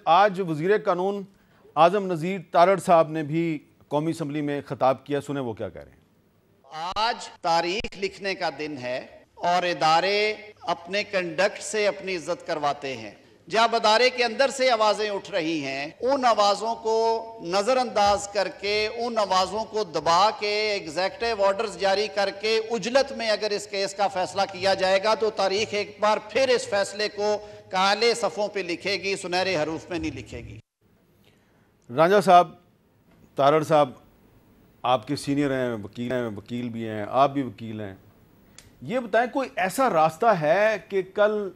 आज वज़ीर कानून आज़म नज़ीर तारड़ साहब ने भी कौमी असम्बली में खिताब किया, सुने वो क्या कह रहे हैं। आज तारीख लिखने का दिन है और इदारे अपने कंडक्ट से अपनी इज्जत करवाते हैं। जब अदारे के अंदर से आवाजें उठ रही हैं, उन आवाजों को नजरअंदाज करके, उन आवाजों को दबा के, एग्जेक्टिव ऑर्डर्स जारी करके उजलत में अगर इस केस का फैसला किया जाएगा तो तारीख एक बार फिर इस फैसले को काले सफ़ों पे लिखेगी, सुनहरे हरूफ में नहीं लिखेगी। रांझा साहब, तारड़ साहब आपके सीनियर हैं, वकील भी हैं, आप भी वकील हैं, ये बताएं कोई ऐसा रास्ता है कि कल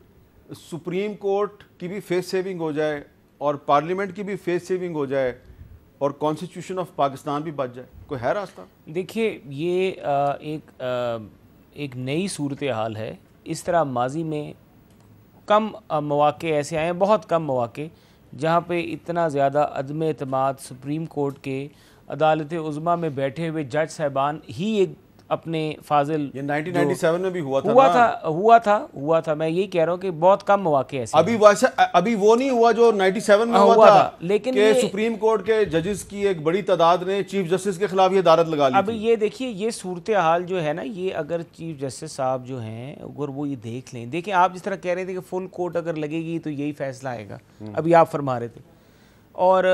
सुप्रीम कोर्ट की भी फेस सेविंग हो जाए और पार्लियामेंट की भी फेस सेविंग हो जाए और कॉन्स्टिट्यूशन ऑफ पाकिस्तान भी बच जाए? कोई है रास्ता? देखिए, ये एक नई सूरत हाल है। इस तरह माजी में कम मौके ऐसे आए हैं, बहुत कम मौके, जहाँ पे इतना ज़्यादा अदम एतमाद सुप्रीम कोर्ट के अदालत उज़्मा में बैठे हुए जज साहबान ही एक अपने फाजिल, ये 1997 में भी हुआ था। मैं यही कह रहा हूँ कि बहुत कम मौके ऐसे अभी वो नहीं हुआ जो 97 में हुआ था, लेकिन कि सुप्रीम कोर्ट के जजेस की एक बड़ी तादाद ने चीफ जस्टिस के खिलाफ ये अदालत लगा ली। अभी ये देखिए, ये सूरत हाल जो है ना, ये अगर चीफ जस्टिस साहब जो हैं अगर वो ये देख लें, देखिए आप जिस तरह कह रहे थे कि फुल कोर्ट अगर लगेगी तो यही फैसला आएगा, अभी आप फरमा रहे थे, और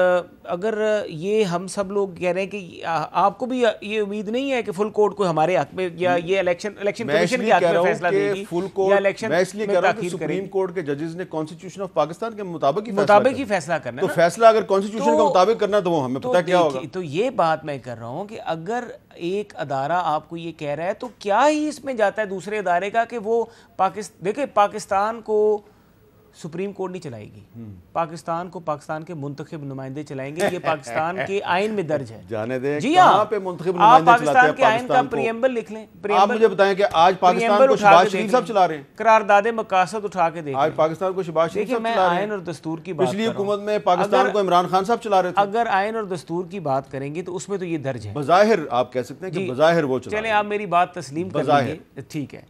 अगर ये हम सब लोग कह रहे हैं कि आपको भी ये उम्मीद नहीं है कि फुल कोर्ट को हमारे हक में या ये इलेक्शन कमीशन के हक में फैसला देगी फुल कोर्ट, मैं इसलिए कह रहा हूं कि सुप्रीम कोर्ट के जजेस ने कॉन्स्टिट्यूशन ऑफ पाकिस्तान के मुताबिक ही फैसला करना है। तो फैसला अगर कॉन्स्टिट्यूशन के मुताबिक करना तो वो हमें पता क्या होगा। तो ये बात मैं कर रहा हूँ कि अगर एक अदारा आपको ये कह रहा है तो क्या ही इसमें जाता है दूसरे अदारे का कि वो देखिए, पाकिस्तान को सुप्रीम कोर्ट नहीं चलाएगी, पाकिस्तान को पाकिस्तान के मुंतखब नुमाइंदे चलाएंगे। ये पाकिस्तान के आइन में दर्ज है। जाने दें, जी हाँ, पे मुंतखब आप पाकिस्तान के आइन का प्रियम्बल लिख लें। आप मुझे बताएं कि आज पाकिस्तान को शहबाज शरीफ साहब चला रहे हैं, करारदादे मकासद उठा के देखें। आज पाकिस्तान को शहबाज शरीफ साहब चला रहे हैं। आइन और दस्तूर की बात, पिछली हुकूमत में पाकिस्तान को इमरान खान साहब चला रहे थे। अगर आइन और दस्तूर की बात करेंगे तो उसमें तो ये दर्ज है, बज़ाहिर आप कह सकते हैं कि बज़ाहिर वो चला। चलें, आप मेरी बात तस्लीम कर लीजिए, ठीक है।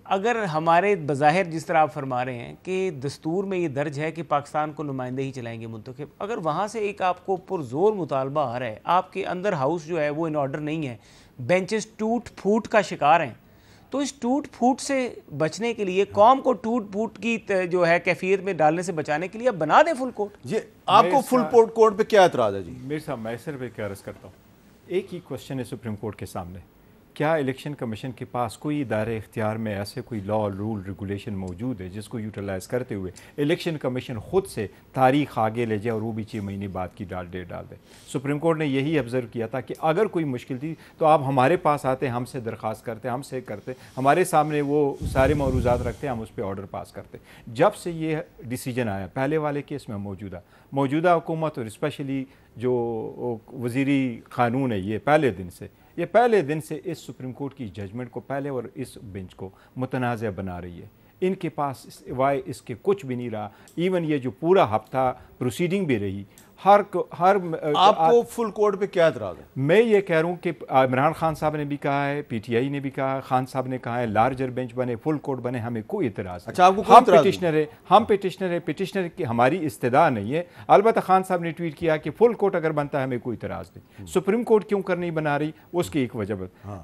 अगर हमारे बज़ाहिर जिस तरह आप फरमा रहे हैं कि दस्तूर में ये दर्ज है कि पाकिस्तान को नुमाइंदे ही चलाएंगे मुंतखब, अगर वहाँ से एक आपको पुरजोर मुतालबा आ रहा है, आपके अंदर हाउस जो है वो इन ऑर्डर नहीं है, बेंचेस टूट फूट का शिकार हैं, तो इस टूट फूट से बचने के लिए, कौम को टूट फूट की जो है कैफियत में डालने से बचाने के लिए अब बना दें फुल कोर्ट। जी, आपको फुल कोर्ट पे क्या एतराज़ है? जी मेरे साहब, मैं सिर्फ एक अर्ज़ करता हूँ, एक ही क्वेश्चन है सुप्रीम कोर्ट के सामने, क्या इलेक्शन कमीशन के पास कोई इदारे इख्तियार में ऐसे कोई लॉ, रूल, रेगुलेशन मौजूद है जिसको यूटिलाइज़ करते हुए इलेक्शन कमीशन ख़ुद से तारीख आगे ले जाए और वो भी 6 महीने बाद की डेट डाल दे? सुप्रीम कोर्ट ने यही ऑब्ज़र्व किया था कि अगर कोई मुश्किल थी तो आप हमारे पास आते, हमसे दरख्वास्त करते, हमसे करते, हमारे सामने वो सारे मौरूज़ात रखते, हम उस पर ऑर्डर पास करते। जब से ये डिसीजन आया पहले वाले केस में, मौजूदा हुकूमत और स्पेशली जो वज़ीरी क़ानून है, ये पहले दिन से इस सुप्रीम कोर्ट की जजमेंट को पहले और इस बेंच को मुतनाज़ बना रही है। इनके पास वाई इसके कुछ भी नहीं रहा। इवन ये जो पूरा हफ्ता प्रोसीडिंग भी रही, आपको फुल कोर्ट पे क्या एतराज़ है? मैं ये कह रहा हूँ कि इमरान खान साहब ने भी कहा है, PTI ने भी कहा, खान साहब ने कहा है, लार्जर बेंच बने, फुल कोर्ट बने, हमें कोई इतराज़ नहीं। अच्छा, आपको हम पिटिशनर की हमारी इस्तेदा नहीं है। अलबत्ता खान साहब ने ट्वीट किया कि फुल कोर्ट अगर बनता है हमें कोई इतराज़ नहीं। सुप्रीम कोर्ट क्यों कर नहीं बना रही, उसकी एक वजह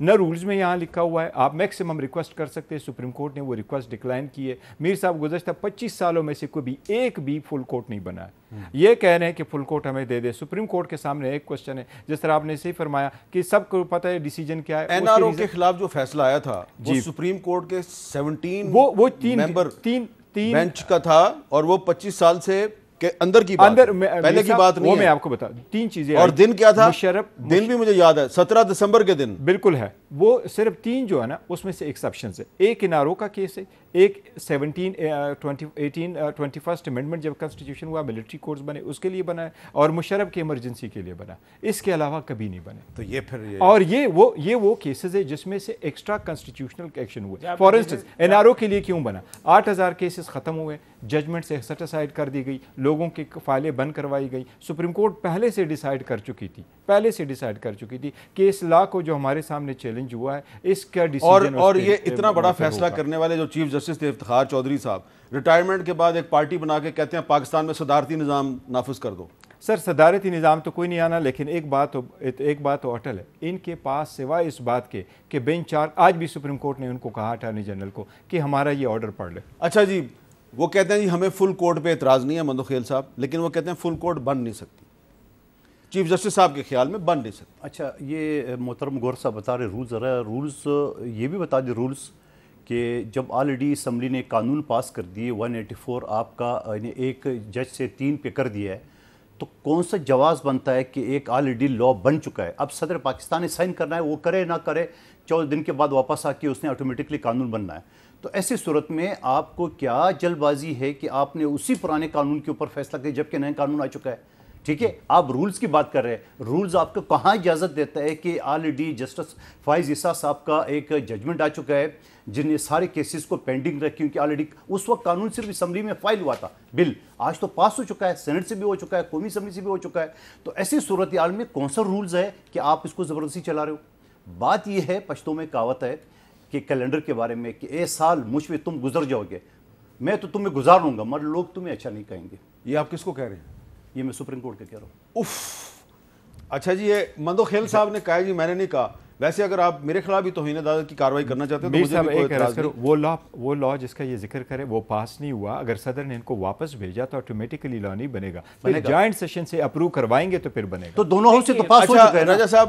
न रूल्स में यहाँ लिखा हुआ है, आप मैक्सिमम रिक्वेस्ट कर सकते हैं, सुप्रीम कोर्ट ने वो रिक्वेस्ट डिक्लाइन की है। मीर साहब गुज़श्ता 25 सालों में से कोई एक भी फुल कोर्ट नहीं बना है। ये कह रहे हैं कि फुल कोर्ट हमें दे दे। सुप्रीम कोर्ट के सामने एक क्वेश्चन है, जिस तरह आपने सही फरमाया कि सबको पता है डिसीजन क्या है। NRO के खिलाफ जो फैसला आया था वो सुप्रीम कोर्ट के 17 वो तीन बेंच का था और वो 25 साल से के अंदर की बात, पहले की बात नहीं है। मैं आपको बता, 3 चीजें और दिन क्या था, दिन भी मुझे याद है, 17 दिसंबर के दिन। बिल्कुल है, वो सिर्फ 3 जो है ना उसमें से एक्सेप्शन है। एक NRO का केस है, एक 21st अमेंडमेंट जब कॉन्स्टिट्यूशन हुआ, मिलिट्री कोर्ट्स बने उसके लिए बना है, और मुशर्रफ की इमरजेंसी के लिए बना। इसके अलावा कभी नहीं बने। तो ये फिर और ये वो केसेस है जिसमें से एक्स्ट्रा कॉन्स्टिट्यूशनल एक्शन हुए। फॉर इंस्टेंस NRO के लिए क्यों बना, 8000 केसेस खत्म हुए, जजमेंट से सेटिसाइड कर दी गई, लोगों की फाइलें बंद करवाई गई। सुप्रीम कोर्ट पहले से डिसाइड कर चुकी थी कि इस लॉ को जो हमारे सामने चैलेंज हुआ है इसका डिसीजन, और ये इतना बड़ा फैसला करने वाले जो चीफ जस्टिस थे इफ्तिखार चौधरी साहब, रिटायरमेंट के बाद एक पार्टी बना के कहते हैं पाकिस्तान में सदारती निज़ाम नाफिज कर दो। सर सदारती निज़ाम तो कोई नहीं आना, लेकिन एक बात तो अटल है, इनके पास सिवाय इस बात के कि बेंच चार, आज भी सुप्रीम कोर्ट ने उनको कहा अटॉर्नी जनरल को कि हमारा ये ऑर्डर पढ़ ले। अच्छा जी, वो कहते हैं जी हमें फुल कोर्ट पे एतराज़ नहीं है मंदोखेल साहब, लेकिन वो कहते हैं फुल कोर्ट बन नहीं सकती, चीफ जस्टिस साहब के ख्याल में बन नहीं सकती। अच्छा, ये मोहतरम गौर साहब बता रहे रूल्स, ज़रा रूल्स ये भी बता दें रूल्स कि जब ऑलरेडी असम्बली ने कानून पास कर दिए 184 आपका एक जज से 3 पे कर दिया है, तो कौन सा जवाब बनता है कि एक ऑलरेडी लॉ बन चुका है, अब सदर पाकिस्तान ने साइन करना है, वो करे ना करे 14 दिन के बाद वापस आके उसने ऑटोमेटिकली कानून बनना है। तो ऐसी सूरत में आपको क्या जल्दबाजी है कि आपने उसी पुराने कानून के ऊपर फैसला किया जबकि नया कानून आ चुका है? ठीक है, आप रूल्स की बात कर रहे हैं, रूल्स आपको कहाँ इजाज़त देता है कि ऑलरेडी जस्टिस फाइज ईसा साहब का एक जजमेंट आ चुका है जिन्हें सारे केसेस को पेंडिंग रखे, क्योंकि ऑलरेडी उस वक्त कानून सिर्फ असम्बली में फाइल हुआ था, बिल आज तो पास हो चुका है, सेनेट से भी हो चुका है, कौमी असम्बली से भी हो चुका है। तो ऐसी सूरत हाल में कौन सा रूल्स है कि आप इसको ज़बरदस्ती चला रहे हो? बात यह है, पश्तो में कहावत है कि कैलेंडर के बारे में कि ए साल मुझ पे तुम गुजर जाओगे, मैं तो तुम्हें गुजार लूँगा मगर लोग तुम्हें अच्छा नहीं कहेंगे। ये आप किसको कह रहे हैं? ये मैं सुप्रीम कोर्ट का कह रहा हूँ। उफ, अच्छा जी, ये मंदोखेल साहब ने कहा जी, मैंने नहीं कहा। वैसे अगर आप मेरे खिलाफ भी तौहीन अदालत की कार्रवाई करना चाहते हैं तो मुझे भी कोई एतराज़ नहीं। वो लॉ जिसका ये जिक्र करे वो पास नहीं हुआ, अगर सदर ने इनको वापस भेजा तो ऑटोमेटिकली लॉ नहीं बनेगा, फिर जॉइंट सेशन से अप्रूव करवाएंगे तो फिर बनेगा। तो दोनों हाउस से तो पास हो चुका है ना। राजा साहब